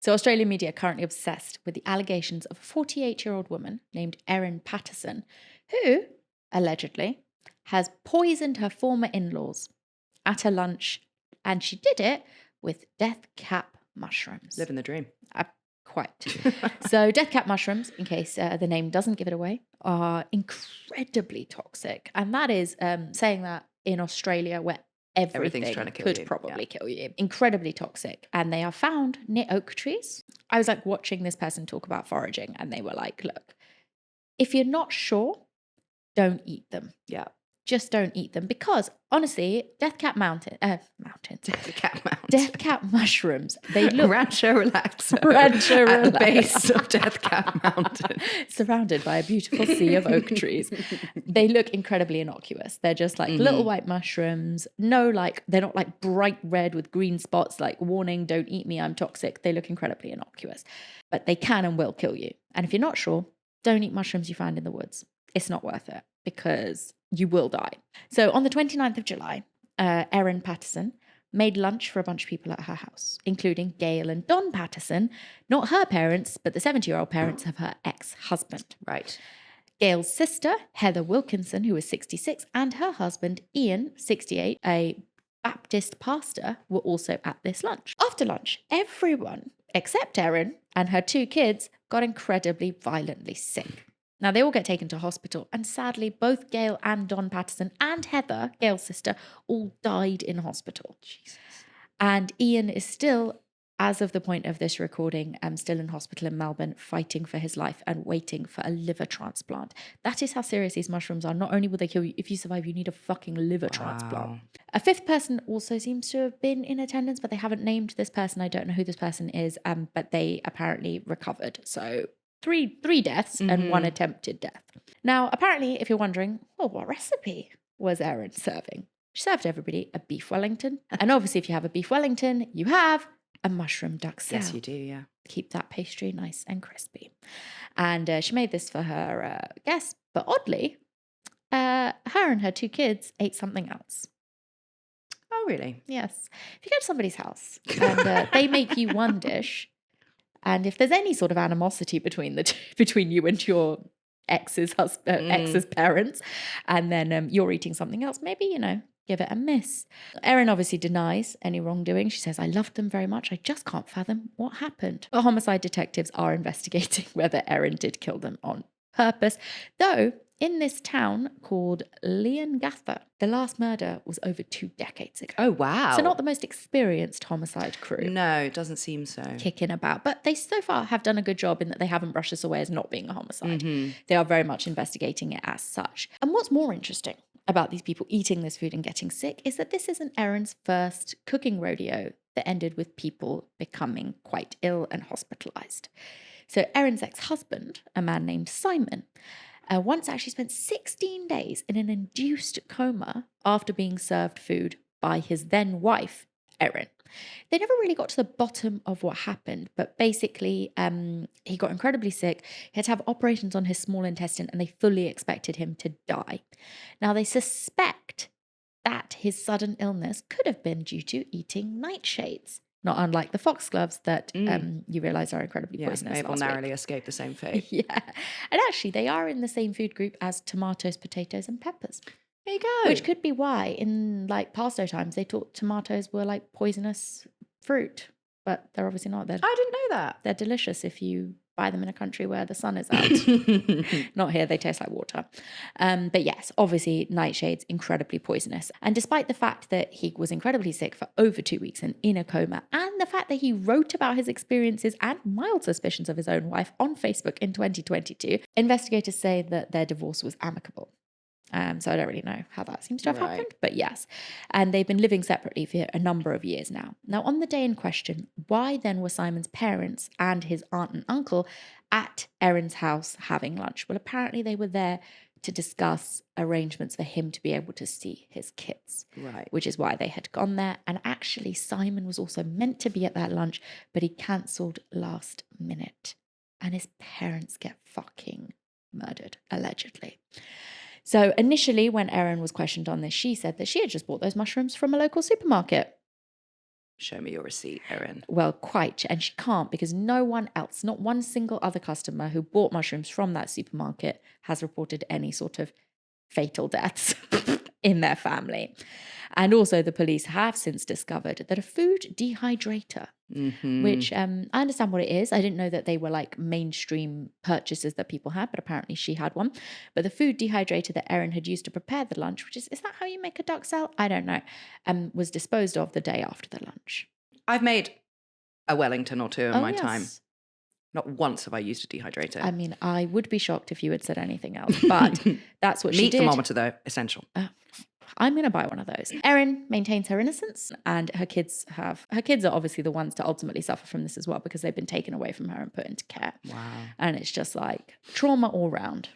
So Australian media are currently obsessed with the allegations of a 48-year-old woman named Erin Patterson, who, allegedly, has poisoned her former in-laws at a lunch, and she did it with death cap mushrooms. Living the dream. Quite. So death cap mushrooms, in case the name doesn't give it away, are incredibly toxic. And that is saying that in Australia where everything trying to kill could you. probably kill you. Incredibly toxic. And they are found near oak trees. I was like watching this person talk about foraging and they were like, look, if you're not sure, don't eat them. Yeah. Just don't eat them because honestly, death cap mushrooms, they look Rancho Relaxo Rancho at the Relaxo. base of Death Cap Mountain, surrounded by a beautiful sea of oak trees. They look incredibly innocuous. They're just like little white mushrooms. No, like they're not like bright red with green spots like warning, don't eat me, I'm toxic. They look incredibly innocuous, but they can and will kill you. And if you're not sure, don't eat mushrooms you find in the woods. It's not worth it because you will die. So on the 29th of July, Erin Patterson made lunch for a bunch of people at her house, including Gail and Don Patterson, not her parents, but the 70-year-old parents of her ex-husband. Right. Gail's sister, Heather Wilkinson, who was 66, and her husband, Ian, 68, a Baptist pastor, were also at this lunch. After lunch, everyone except Erin and her 2 kids got incredibly violently sick. Now, they all get taken to hospital, and sadly, both Gail and Don Patterson and Heather, Gail's sister, all died in hospital. Jesus. And Ian is still, as of the point of this recording, still in hospital in Melbourne, fighting for his life and waiting for a liver transplant. That is how serious these mushrooms are. Not only will they kill you, if you survive, you need a fucking liver transplant. A 5th person also seems to have been in attendance, but they haven't named this person. I don't know who this person is, but they apparently recovered. So three deaths and 1 attempted death. Now, apparently, if you're wondering, well, what recipe was Erin serving? She served everybody a beef Wellington. And obviously, if you have a beef Wellington, you have a mushroom duxelle. Yes, you do, yeah. Keep that pastry nice and crispy. And she made this for her guests. But oddly, her and her 2 kids ate something else. Oh, really? Yes. If you go to somebody's house and they make you one dish, and if there's any sort of animosity between you and your ex's parents, and then you're eating something else, maybe, give it a miss. Erin obviously denies any wrongdoing. She says, I loved them very much. I just can't fathom what happened. But homicide detectives are investigating whether Erin did kill them on purpose. Though, in this town called Leongatha, the last murder was over 2 decades ago. Oh, wow. So not the most experienced homicide crew. No, it doesn't seem so. Kicking about. But they so far have done a good job in that they haven't brushed this away as not being a homicide. They are very much investigating it as such. And what's more interesting about these people eating this food and getting sick is that this isn't Erin's first cooking rodeo that ended with people becoming quite ill and hospitalized. So Erin's ex-husband, a man named Simon, once actually spent 16 days in an induced coma after being served food by his then wife, Erin. They never really got to the bottom of what happened, but basically he got incredibly sick. He had to have operations on his small intestine and they fully expected him to die. Now they suspect that his sudden illness could have been due to eating nightshades. Not unlike the foxgloves that you realise are incredibly poisonous. They will narrowly escape the same fate. Yeah. And actually, they are in the same food group as tomatoes, potatoes, and peppers. There you go. Which could be why, in like pasto times, they thought tomatoes were like poisonous fruit. But they're obviously not. I didn't know that. They're delicious if you buy them in a country where the sun is out. Not here, they taste like water. But yes, obviously nightshades, incredibly poisonous. And despite the fact that he was incredibly sick for over 2 weeks and in a coma, and the fact that he wrote about his experiences and mild suspicions of his own wife on Facebook in 2022, investigators say that their divorce was amicable. So I don't really know how that seems to have happened, but yes. And they've been living separately for a number of years now. Now, on the day in question, why then were Simon's parents and his aunt and uncle at Erin's house having lunch? Well, apparently they were there to discuss arrangements for him to be able to see his kids. Right. Which is why they had gone there. And actually, Simon was also meant to be at that lunch, but he cancelled last minute. And his parents get fucking murdered, allegedly. So initially, when Erin was questioned on this, she said that she had just bought those mushrooms from a local supermarket. Show me your receipt, Erin. Well, quite. And she can't because no one else, not one single other customer who bought mushrooms from that supermarket has reported any sort of fatal deaths in their family. And also the police have since discovered that a food dehydrator, which I understand what it is. I didn't know that they were like mainstream purchases that people had, but apparently she had one. But the food dehydrator that Erin had used to prepare the lunch, which is that how you make a duck cell? I don't know, was disposed of the day after the lunch. I've made a Wellington or two in my time. Yes. Not once have I used a dehydrator. I mean, I would be shocked if you had said anything else, but that's what she Meat did. thermometer, though, essential. I'm going to buy one of those. Erin maintains her innocence, and her kids are obviously the ones to ultimately suffer from this as well because they've been taken away from her and put into care. Wow. And it's just like trauma all round.